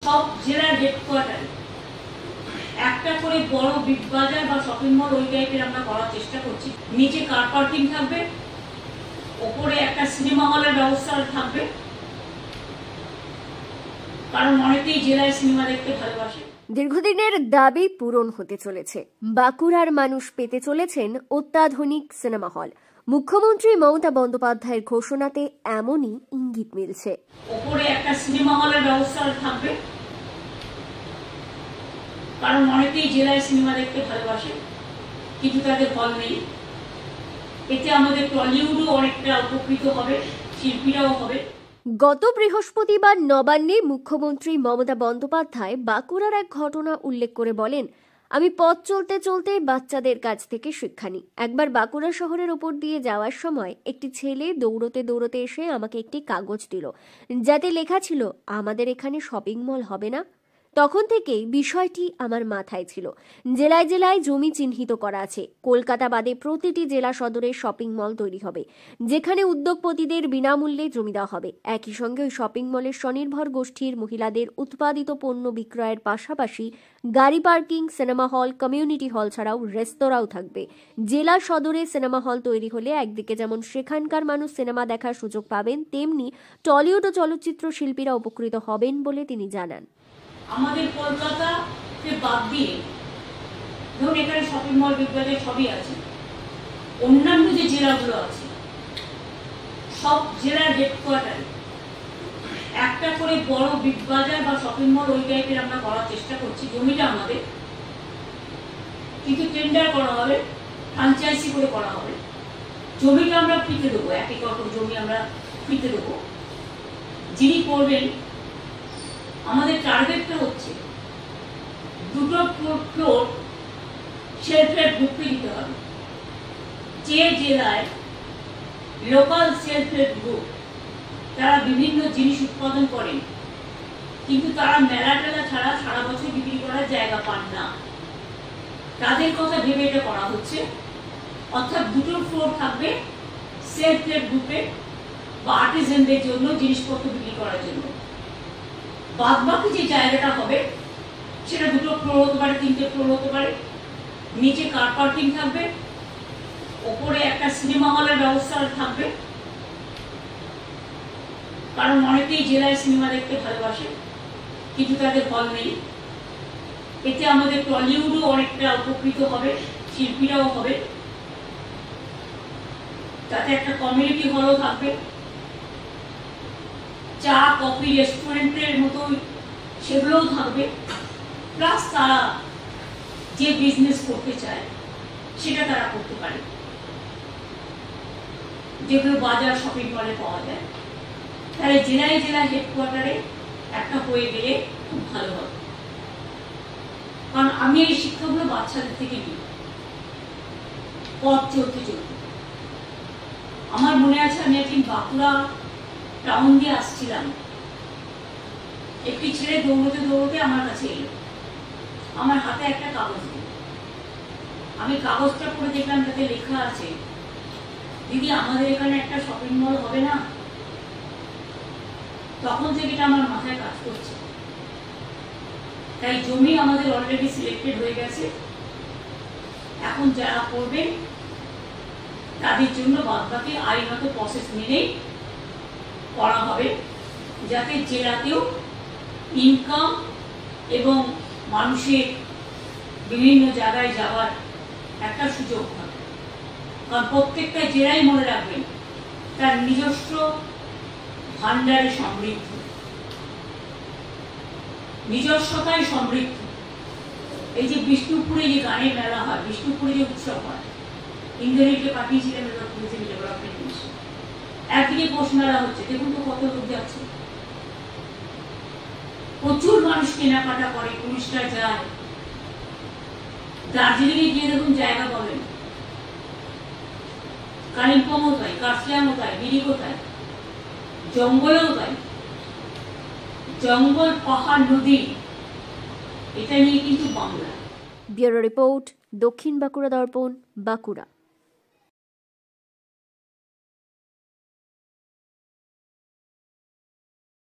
সব জেলার হেডকোয়ার্টারে একটা করে বড় বিগ বাজার বা শপিং মল ওই টাইপের আমরা করার চেষ্টা করছি। নিচে কার পার্কিং থাকবে, ওপরে একটা সিনেমা হলের ব্যবস্থা থাকবে, কারণ অনেকেই জেলায় সিনেমা দেখতে ভালোবাসে। দীর্ঘদিনের দাবি পূরণ হতে চলেছে। বাঁকুড়ার মানুষ পেতে চলেছেন অত্যাধুনিক সিনেমা হল। মুখ্যমন্ত্রী মমতা বন্দ্যোপাধ্যায়ের ঘোষণাতে এমনই ইঙ্গিত মিলছে। ওপরে একটা সিনেমা হলের ব্যবস্থা থাকবে, কারণ অনেকেই জেলায় সিনেমা দেখতে ভালোবাসে, কিন্তু তাদের হল নেই। এতে আমাদের টলিউডও অনেকটা উপকৃত হবে, শিল্পীরাও হবে। গত বৃহস্পতিবার নবান্নে মুখ্যমন্ত্রী মমতা বন্দ্যোপাধ্যায় বাঁকুড়ার এক ঘটনা উল্লেখ করে বলেন, আমি পথ চলতে চলতে বাচ্চাদের কাছ থেকে শিক্ষা নিই। একবার বাঁকুড়া শহরের ওপর দিয়ে যাওয়ার সময় একটি ছেলে দৌড়তে দৌড়তে এসে আমাকে একটি কাগজ দিল, যাতে লেখা ছিল আমাদের এখানে শপিং মল হবে না। তখন থেকেই বিষয়টি আমার মাথায় ছিল। জেলায় জেলায় জমি চিহ্নিত করা আছে। কলকাতা বাদে প্রতিটি জেলা সদরে শপিং মল তৈরি হবে, যেখানে উদ্যোগপতিদের বিনামূল্যে জমি দেওয়া হবে। একই সঙ্গে ওই শপিং মলের স্বনির্ভর গোষ্ঠীর মহিলাদের উৎপাদিত পণ্য বিক্রয়ের পাশাপাশি গাড়ি parking, cinema hall, community hall ছাড়াও রেস্তোরাঁও থাকবে। জেলা সদরে সিনেমা হল তৈরি হলে একদিকে যেমন সেখানকার মানুষ সিনেমা দেখার সুযোগ পাবেন, তেমনি টলিউড ও চলচ্চিত্র শিল্পীরা উপকৃত হবেন বলে তিনি জানান। আমাদের কলকাতাকে বাদ দিয়ে ধরুন এখানে শপিং মল, বিগ বাজার সবই আছে। অন্যান্য যে জেলাগুলো আছে সব জেলার হেডকোয়ার্টারে একটা করে বড় বিগ বাজার বা শপিং মল ওই টাইপের আমরা করার চেষ্টা করছি। জমিটা আমাদের, কিন্তু টেন্ডার করা হবে, ফ্র্যাঞ্চাইজি করে করা হবে। জমিটা আমরা ফ্রিতে দেবো, 1 একর জমি আমরা ফ্রিতে দেবো। যিনি করবেন, আমাদের টার্গেটটা হচ্ছে 2টো ফ্লোর সেলফ হেল্প গ্রুপকে দিতে হবে। যে জেলায় লোকাল সেলফ হেল্প গ্রুপ তারা বিভিন্ন জিনিস উৎপাদন করেন, কিন্তু তারা মেলা টেলা ছাড়া সারা বছর বিক্রি করার জায়গা পান না, তাদের কথা ভেবে এটা করা হচ্ছে। অর্থাৎ 2টো ফ্লোর থাকবে সেলফ হেল্প গ্রুপে বা আর্টিজানদের জন্য, জিনিসপত্র বিক্রি করার জন্য। বাদ বাকি যে জায়গাটা হবে সেটা 2টো ফ্লোর হতে পারে, 3টে ফ্লোর হতে পারে। নিচে কার পার্কিং থাকবে, ওপরে একটা সিনেমা হলের ব্যবস্থা থাকবে, কারণ অনেকেই জেলায় সিনেমা দেখতে ভালোবাসে, কিন্তু তাদের হল নেই। এতে আমাদের টলিউডও অনেকটা উপকৃত হবে, শিল্পীরাও হবে। তাতে একটা কমিউনিটি হলও থাকবে, চা কফি রেস্টুরেন্টের মতো সেগুলোও থাকবে। প্লাস তারা যে বিজনেস করতে চায় সেটা তারা করতে পারে, যেগুলো বাজার শপিং মলে পাওয়া যায়। তাহলে জেলায় জেলায় হেডকোয়ার্টারে একটা হয়ে গেলে খুব ভালো হবে। কারণ আমি এই শিক্ষাগুলো বাচ্চাদের থেকে নিই, পথ চলতে চলতে। আমার মনে আছে, আমি একদিন বাঁকুড়া টাউন দিয়ে আসছিলাম, একটি ছেলে দৌড়তে দৌড়তে আমার কাছে এলো, আমার হাতে একটা কাগজ দিল। আমি কাগজটা পড়ে দেখলাম তাতে লেখা আছে, দিদি আমাদের এখানে একটা শপিং মল হবে না। তখন থেকে এটা আমার মাথায় কাজ করছে। তাই জমি আমাদের অলরেডি সিলেক্টেড হয়ে গেছে। এখন যারা করবেন তাদের জন্য বাদবাকি আইনত প্রসেস মেনেই করা হবে, যাতে জেলাতেও ইনকাম এবং মানুষের বিভিন্ন জায়গায় যাওয়ার একটা সুযোগ থাকে। কারণ প্রত্যেকটা জেলায় মনে রাখবেন তার নিজস্ব ভান্ডারে সমৃদ্ধ, নিজস্বতায় সমৃদ্ধ। এই যে বিষ্ণুপুরে যে গানের মেলা হয়, বিষ্ণুপুরে যে উৎসব হয়, ইন্দ্রনীলকে পাঠিয়েছিলেন ডেভেলপমেন্ট মিশন। একদিকে পৌষ মেলা হচ্ছে, দেখুন তো কত লোক যাচ্ছে, প্রচুর মানুষ কেনাকাটা করে, টুরিস্টরা যায়। দার্জিলিং এ গিয়ে দেখুন জায়গা পাবেন, কালিম্পংও তাই, কার্শিয়াংও তাই, মিরিকও তাই, জঙ্গলেও তাই। জঙ্গল, পাহাড়, নদী, এটা নিয়ে কিন্তু বাংলা। ব্যুরো রিপোর্ট, দক্ষিণ বাঁকুড়া দর্পণ, বাঁকুড়া।